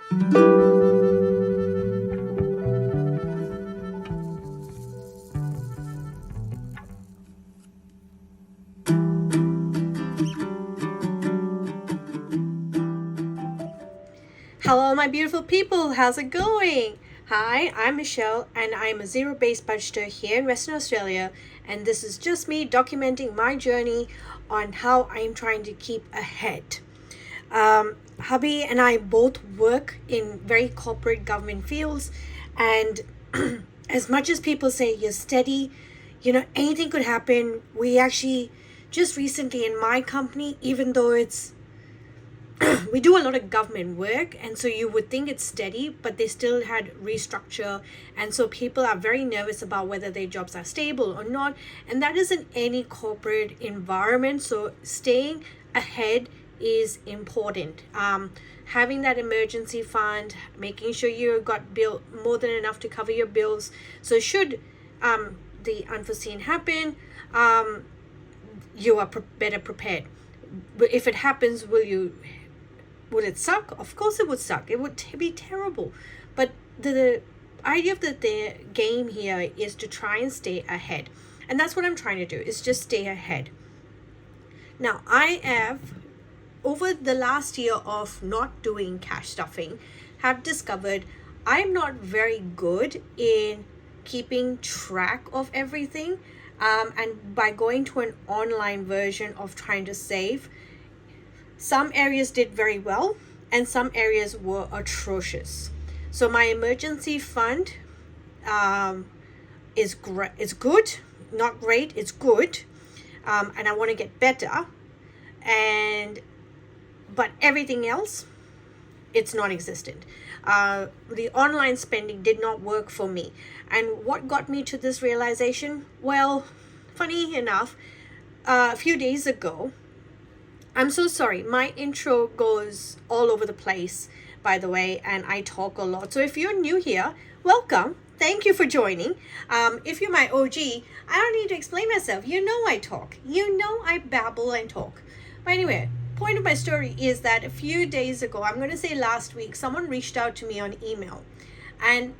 Hello, my beautiful people. How's it going? Hi, I'm Michelle, and I'm a zero-based budgeter here in Western Australia. And this is just me documenting my journey on how I'm trying to keep ahead. Hubby and I both work in very corporate government fields, and as much as people say you're steady, anything could happen. We actually just recently in my company, even though it's we do a lot of government work, and so you would think it's steady, but they still had restructure, and so people are very nervous about whether their jobs are stable or not, and that is in any corporate environment. So staying ahead is important. Having that emergency fund, making sure you got bill more than enough to cover your bills, so should the unforeseen happen, you are better prepared. But if it happens, would it suck? Of course it would suck. It would be terrible. But the idea of the game here is to try and stay ahead. And that's what I'm trying to do, is just stay ahead. Now, I have, over the last year of not doing cash stuffing, have discovered I'm not very good in keeping track of everything. And by going to an online version of trying to save, some areas did very well and some areas were atrocious. So my emergency fund is good, not great, it's good, and I want to get better. But everything else, it's non-existent. The online spending did not work for me. And what got me to this realization? Well, funny enough, a few days ago, I'm so sorry, my intro goes all over the place, by the way, and I talk a lot. So if you're new here, welcome. Thank you for joining. If you're my OG, I don't need to explain myself. You know I talk. You know I babble and talk. But anyway, point of my story is that a few days ago, I'm going to say last week, someone reached out to me on email. And,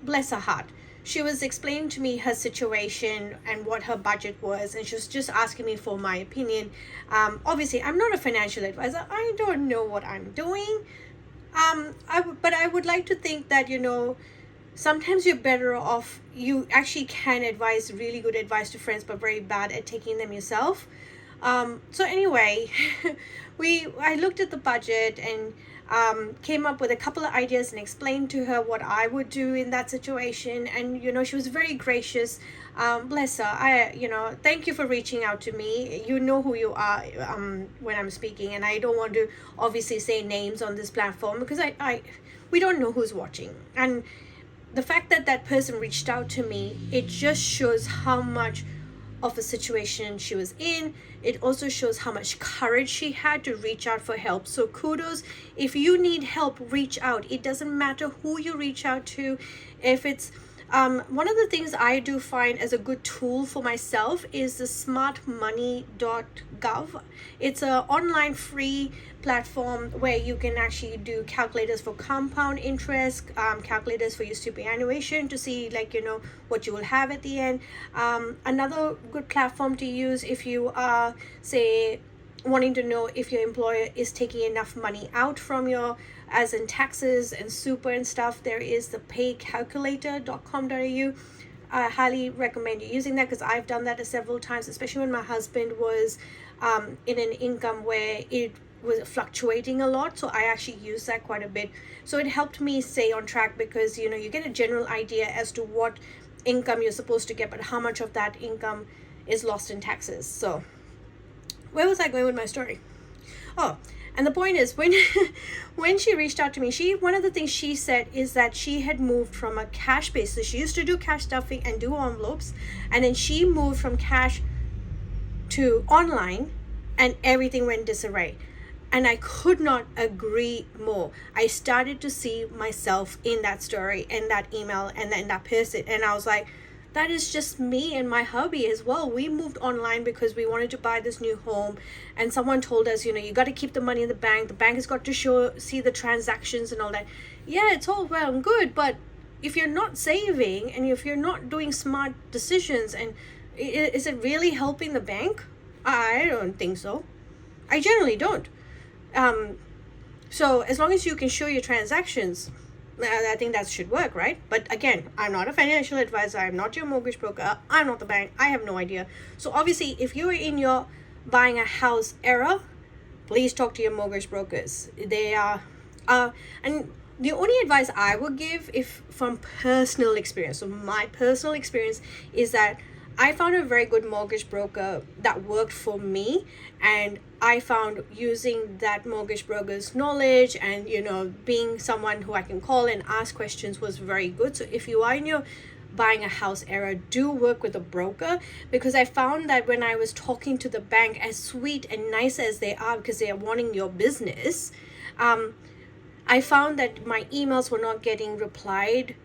bless her heart, she was explaining to me her situation and what her budget was, and she was just asking me for my opinion. Obviously, I'm not a financial advisor. I don't know what I'm doing. But I would like to think that, sometimes you're better off. You actually can advise really good advice to friends, but very bad at taking them yourself. So anyway, I looked at the budget and came up with a couple of ideas and explained to her what I would do in that situation. And, she was very gracious. Bless her. Thank you for reaching out to me. You know who you are when I'm speaking. And I don't want to obviously say names on this platform because we don't know who's watching. And the fact that that person reached out to me, it just shows how much of a situation she was in. It also shows how much courage she had to reach out for help. So kudos. If you need help, reach out. It doesn't matter who you reach out to. If it's one of the things I do find as a good tool for myself is the smartmoney.gov. It's an online free platform where you can actually do calculators for compound interest, calculators for your superannuation to see what you will have at the end. Another good platform to use if you are, say, wanting to know if your employer is taking enough money out from your, as in taxes and super and stuff, there is the paycalculator.com.au. I highly recommend you using that because I've done that several times, especially when my husband was in an income where it was fluctuating a lot. So I actually use that quite a bit. So it helped me stay on track because you get a general idea as to what income you're supposed to get, but how much of that income is lost in taxes. So where was I going with my story? Oh, and the point is, when she reached out to me, one of the things she said is that she had moved from a cash basis. She used to do cash stuffing and do envelopes, and then she moved from cash to online, and everything went disarray. And I could not agree more. I started to see myself in that story, in that email, and in that person, and I was like, That is just me and my hubby as well. We moved online because we wanted to buy this new home, and someone told us, you got to keep the money in the bank. The bank has got to see the transactions and all that. Yeah, it's all well and good, but if you're not saving and if you're not doing smart decisions, and is it really helping the bank? I don't think so. I generally don't. So as long as you can show your transactions, I think that should work, right? But again, I'm not a financial advisor. I'm not your mortgage broker. I'm not the bank. I have no idea. So obviously, if you're in your buying a house era, please talk to your mortgage brokers. They are, and the only advice I would give, if from personal experience, so my personal experience is that I found a very good mortgage broker that worked for me, and I found using that mortgage broker's knowledge and being someone who I can call and ask questions was very good. So if you are in your buying a house era, do work with a broker, because I found that when I was talking to the bank, as sweet and nice as they are because they are wanting your business, I found that my emails were not getting replied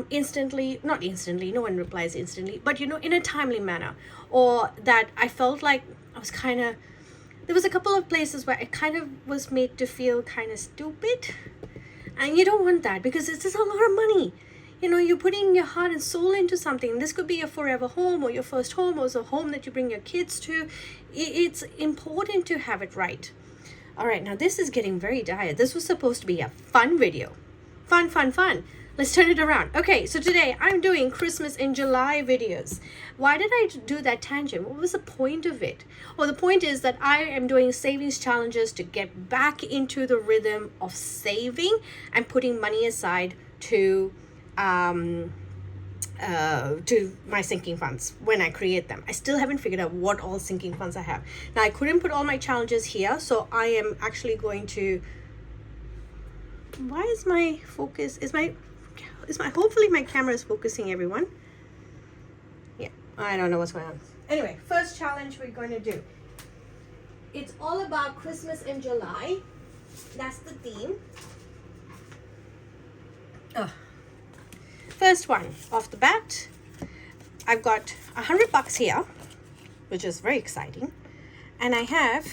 instantly. Not instantly, no one replies instantly, but in a timely manner. Or that I felt like I was there was a couple of places where it kind of was made to feel kind of stupid, and you don't want that, because this is a lot of money. You're putting your heart and soul into something. This could be your forever home, or your first home, or it's a home that you bring your kids to. It's important to have it right. All right, now this is getting very dire. This was supposed to be a fun video. Fun. Let's turn it around. Okay, so today I'm doing Christmas in July videos. Why did I do that tangent? What was the point of it? Well, the point is that I am doing savings challenges to get back into the rhythm of saving and putting money aside to my sinking funds when I create them. I still haven't figured out what all sinking funds I have. Now, I couldn't put all my challenges here, so I am actually going to... Why is my focus... hopefully my camera is focusing, everyone. Yeah, I don't know what's going on. Anyway, first challenge we're going to do. It's all about Christmas in July. That's the theme. First one, off the bat, I've got $100 here, which is very exciting. And I have...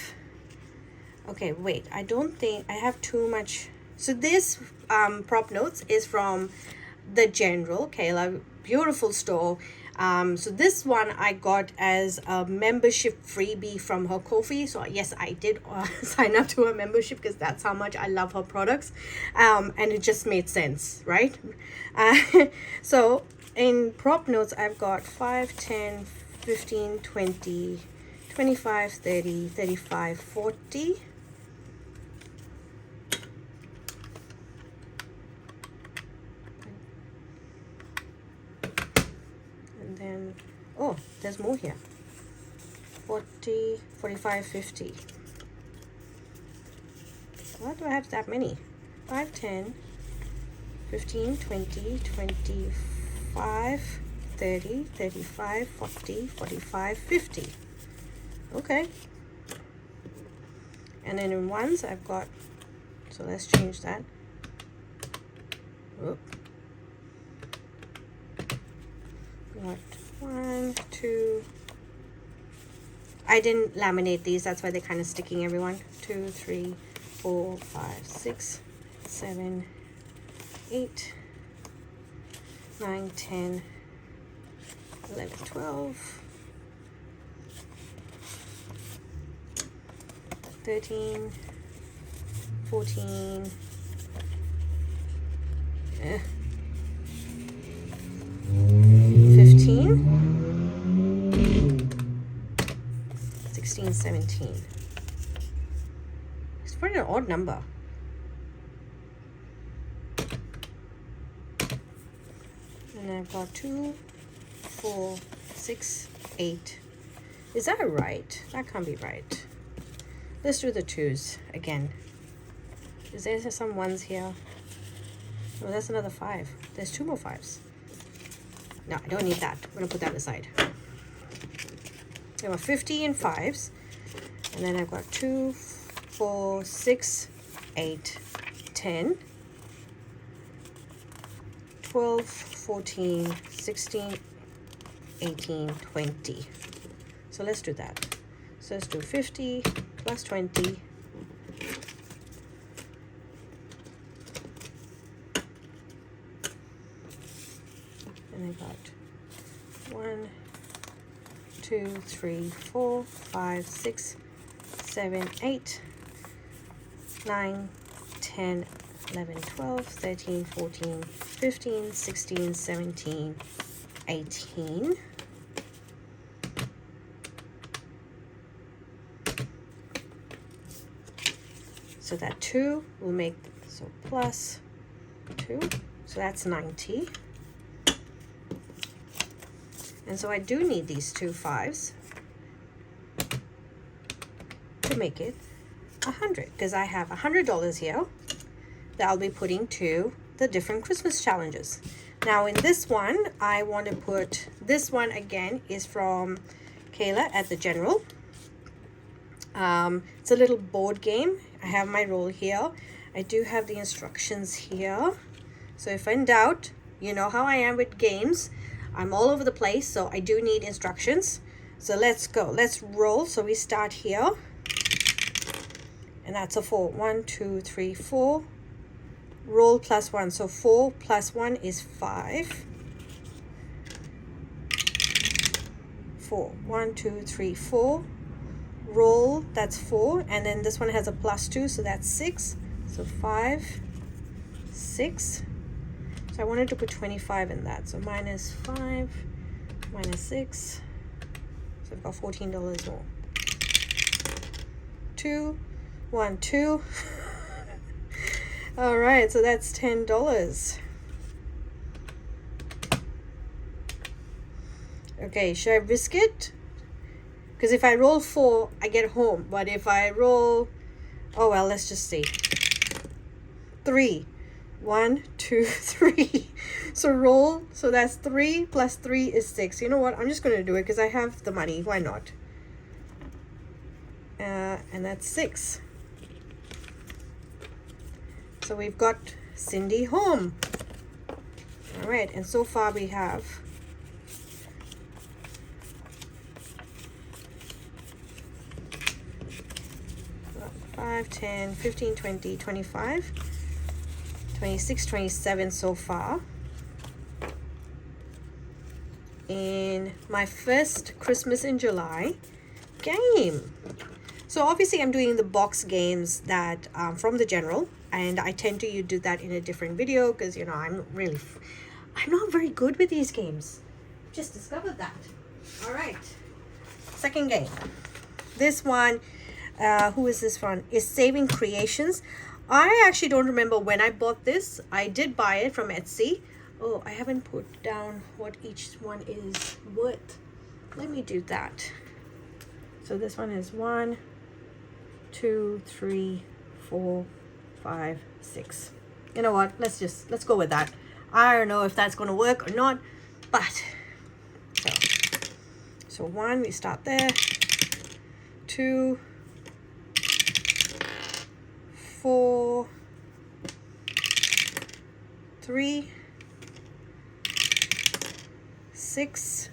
Okay, wait, I don't think I have too much... So this prop notes is from the General, Kayla, beautiful store. So this one I got as a membership freebie from her Ko-fi. So yes, I did sign up to her membership because that's how much I love her products. And it just made sense, right? So in prop notes, I've got 5, 10, 15, 20, 25, 30, 35, 40. And oh, there's more here. 40, 45, 50. Why do I have that many? 5, 10, 15, 20, 25, 30, 35, 40, 45, 50. Okay. And then in ones, I've got, so let's change that. Whoop. Got 1, 2. I didn't laminate these, that's why they're kind of sticking, everyone. 2, 3, 4, 5, 6, 7, 8, 9, 10, 11, 12, 13, 14, 15, 16, 17. It's quite an odd number. And I've got 2, 4, 6, 8. Is that right? That can't be right. Let's do the 2s again. Is there some 1s here? Oh, that's another 5. There's 2 more 5s. No, I don't need that. I'm going to put that aside. There were 50 and 5s. And then I've got 2, 4, 6, 8, 10, 12, 14, 16, 18, 20. So let's do that. So let's do 50 plus 20. And I got 1, 2, 3, 4, 5, 6, 7, 8, 9, 10, 11, 12, 13, 14, 15, 16, 17, 18. So that 2 will make, so plus 2, so that's 90. And so I do need these 2 5s to make it 100, because I have $100 here that I'll be putting to the different Christmas challenges. Now in this one, I want to put, this one again is from Kayla at the General. It's a little board game. I have my roll here. I do have the instructions here. So if in doubt, you know how I am with games. I'm all over the place, so I do need instructions. So let's go. Let's roll. So we start here. And that's a 4. 1, 2, 3, 4. Roll plus 1. So 4 plus 1 is 5. 4. 1, 2, 3, 4. Roll, that's 4. And then this one has a plus 2, so that's 6. So 5, 6. So I wanted to put 25 in that. So minus 5, minus 6. So I've got $14 more. 2, 1, 2. All right, so that's $10. Okay, should I risk it? Because if I roll 4, I get home. But if I roll, oh well, let's just see. 3. 1, 2, 3. So roll, so that's 3 plus 3 is 6. You know what? I'm just going to do it because I have the money. Why not? And that's 6. So we've got Cindy home. All right, and so far we have 5, 10, 15, 20, 25, 26, 27 so far. In my first Christmas in July game. So obviously I'm doing the box games that from the General, and I tend to do that in a different video because, you know, I'm not very good with these games. Just discovered that. All right, second game. This one, who is this from? Is Saving Creations. I actually don't remember when I bought this. I did buy it from Etsy. Oh, I haven't put down what each one is worth. Let me do that. So this one is 1, 2, 3, 4, 5, 6. You know what? Let's go with that. I don't know if that's going to work or not, but so 1, we start there. 2, 4, 3, 6,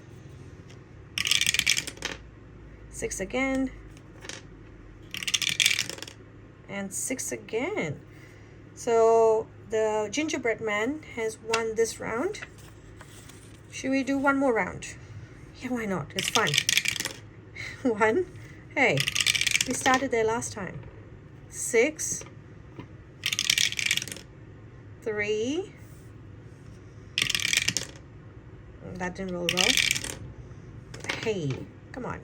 6 again, and 6 again. So the gingerbread man has won this round. Should we do one more round? Yeah, why not? It's fun. 1. Hey, we started there last time. 6, 3. That didn't roll well. Hey, come on.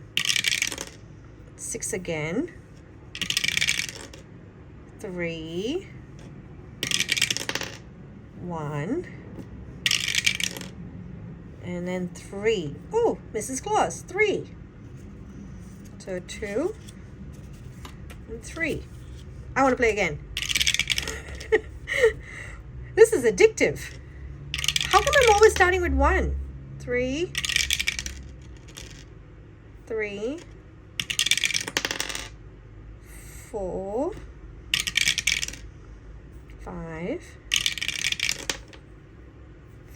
6 again. 3, 1, and then 3. Oh, Mrs. Claus, 3. So 2 and 3. I want to play again. This is addictive. How come I'm always starting with 1? 3, 3, 4, 5,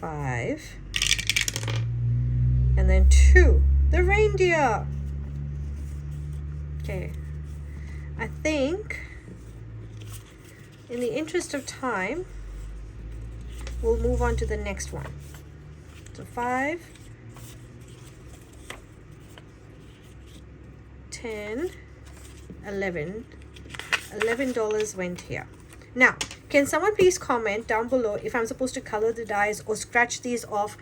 5, And then 2, the reindeer. Okay, I think in the interest of time, we'll move on to the next one. So 5, 10, 11. $11 went here. Now, can someone please comment down below if I'm supposed to color the dice or scratch these off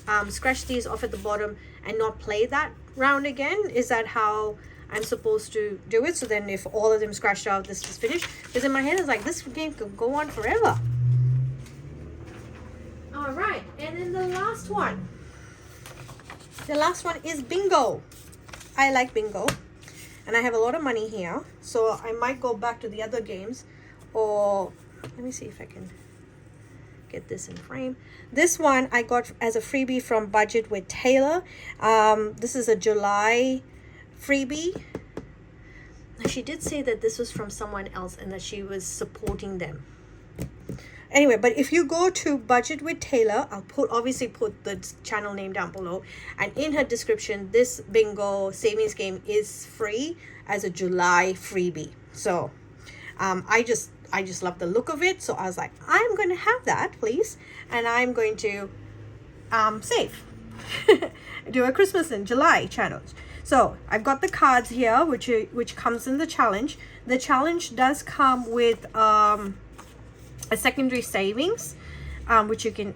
at the bottom and not play that round again? Is that how I'm supposed to do it? So then if all of them scratched out, this is finished? Because in my head, it's like, this game could go on forever. All right, and then the last one. The last one is bingo. I like bingo. And I have a lot of money here. So I might go back to the other games. Or, let me see if I can get this in frame. This one I got as a freebie from Budget with Taylor. This is a July freebie. She did say that this was from someone else and that she was supporting them. Anyway, but if you go to Budget with Taylor, I'll obviously put the channel name down below, and in her description, this bingo savings game is free as a July freebie. So I just love the look of it. So I was like, I'm going to have that, please, and I'm going to save do a Christmas in July challenge. So I've got the cards here, which comes in the challenge. The challenge does come with a secondary savings, which you can,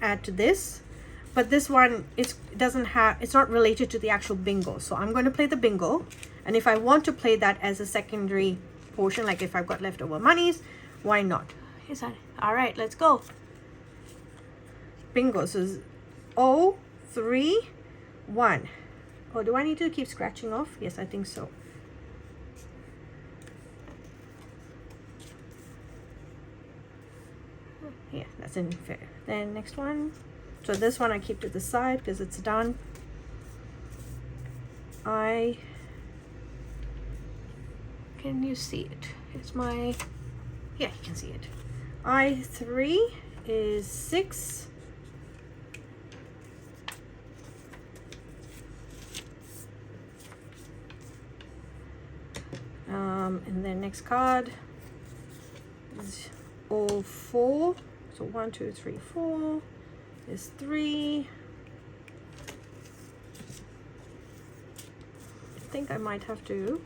add to this. But this one, it's not related to the actual bingo. So I'm going to play the bingo. And if I want to play that as a secondary portion, like if I've got leftover monies, why not? Is that all right? Let's go. Bingo. So 0, 3, 1. Oh, do I need to keep scratching off? Yes, I think so. Yeah, that's in fair. Then next one. So this one I keep to the side because it's done. Can you see it? It's my, yeah, you can see it. I3 is 6. And then next card is all 4. So 1, 2, 3, 4 is 3. I think I might have to.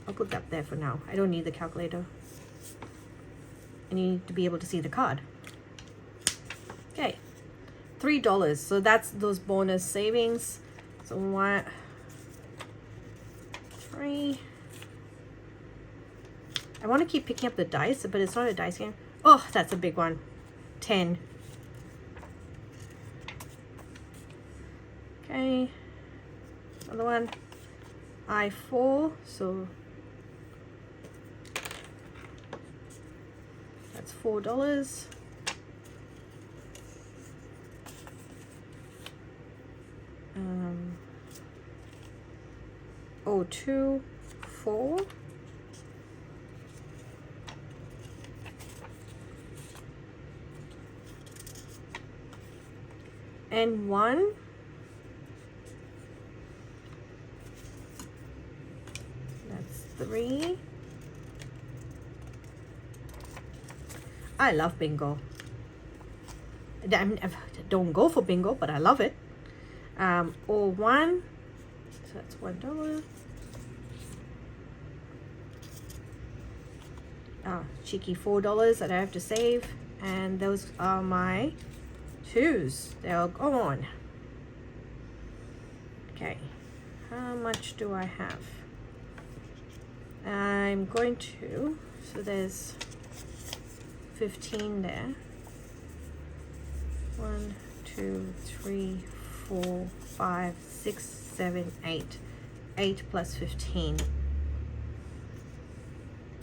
I'll put that there for now. I don't need the calculator. I need to be able to see the card. Okay, $3. So that's those bonus savings. So 1, 3. I want to keep picking up the dice, but it's not a dice game. Oh, that's a big one. 10. Okay. Another one. I4. So that's $4. O2, 4. And 1. That's 3. I love bingo. I don't go for bingo, but I love it. Or 1. So that's $1. Cheeky $4 that I have to save. And those are my 2s. They're gone. Okay. How much do I have? I'm going to, so there's 15 there. 1, 2, 3, 4, 5, 6, 7, 8. 8 plus 15.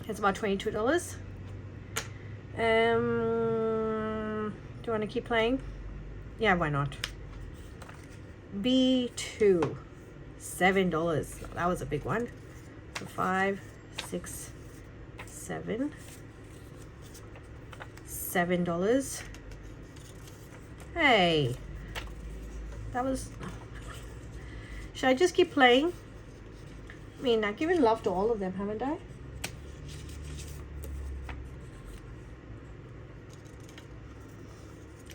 It's about $22. Do you want to keep playing? Yeah, why not? B2, $7. That was a big one. So 5, 6, 7. $7. Hey, That was... Should I just keep playing? I mean, I've given love to all of them, haven't I?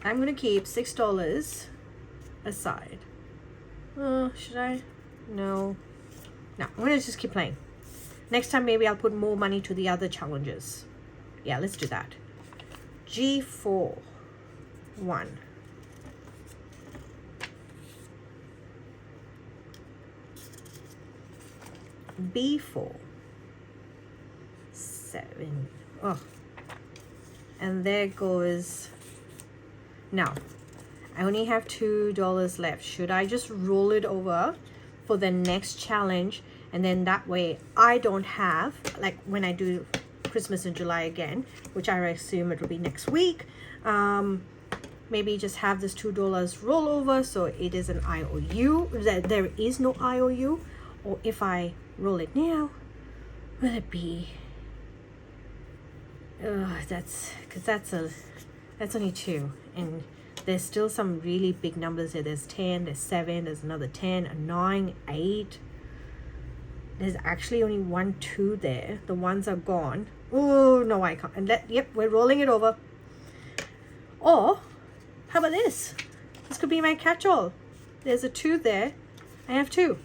I'm going to keep $6 aside. Should I? No. No, I'm going to just keep playing. Next time, maybe I'll put more money to the other challenges. Yeah, let's do that. G4. 1. B4. 7. Oh. And there goes... Now, I only have $2 left. Should I just roll it over for the next challenge? And then that way I don't have, like when I do Christmas in July again, which I assume it will be next week, maybe just have this $2 roll over so it is an IOU, that there is no IOU. Or if I roll it now, will it be... that's only 2, and there's still some really big numbers here. There's 10, there's 7, there's another 10, a 9, 8. There's actually only 1, 2 there. The ones are gone. Oh no, I can't. And yep, we're rolling it over. Or how about this? This could be my catch-all. There's a 2 there. I have 2.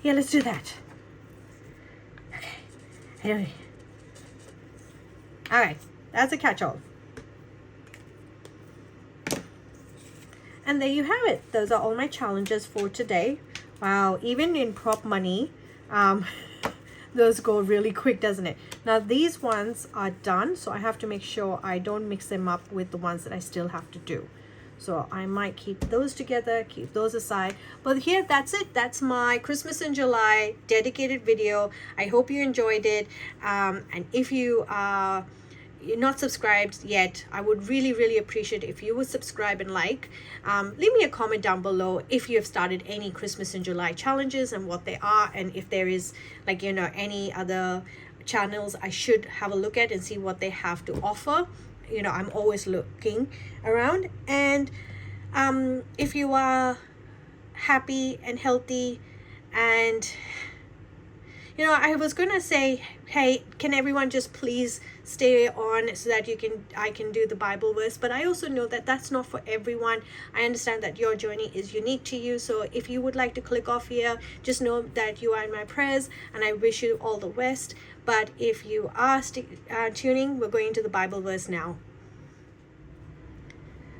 Yeah, let's do that. Okay. Anyway. All right, that's a catch-all. And there you have it. Those are all my challenges for today. Wow, even in prop money, those go really quick, doesn't it? Now these ones are done, so I have to make sure I don't mix them up with the ones that I still have to do. So I might keep those together, keep those aside. But here, that's it. That's my Christmas in July dedicated video. I hope you enjoyed it. And if you're not subscribed yet, I would really appreciate if you would subscribe and like. Leave me a comment down below if you have started any Christmas in July challenges and what they are, and if there is, like, you know, any other channels I should have a look at and see what they have to offer. You know, I'm always looking around. And if you are happy and healthy, and you know, I was gonna say, hey, can everyone just please stay on so that I can do the Bible verse, but I also know that that's not for everyone. I understand that your journey is unique to you, so if you would like to click off here, just know that you are in my prayers and I wish you all the best. But if you are tuning, we're going to the Bible verse now.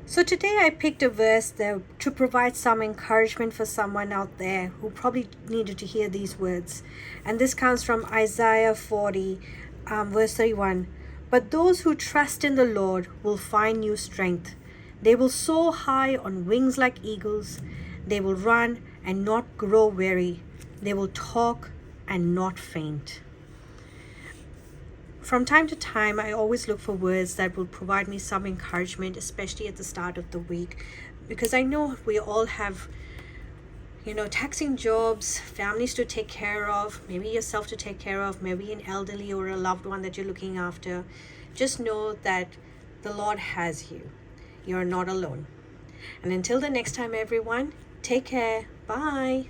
So today I picked a verse there to provide some encouragement for someone out there who probably needed to hear these words. And this comes from Isaiah 40, verse 31. But those who trust in the Lord will find new strength. They will soar high on wings like eagles. They will run and not grow weary. They will talk and not faint. From time to time, I always look for words that will provide me some encouragement, especially at the start of the week, because I know we all have, you know, taxing jobs, families to take care of, maybe yourself to take care of, maybe an elderly or a loved one that you're looking after. Just know that the Lord has you. You're not alone. And until the next time, everyone, take care. Bye.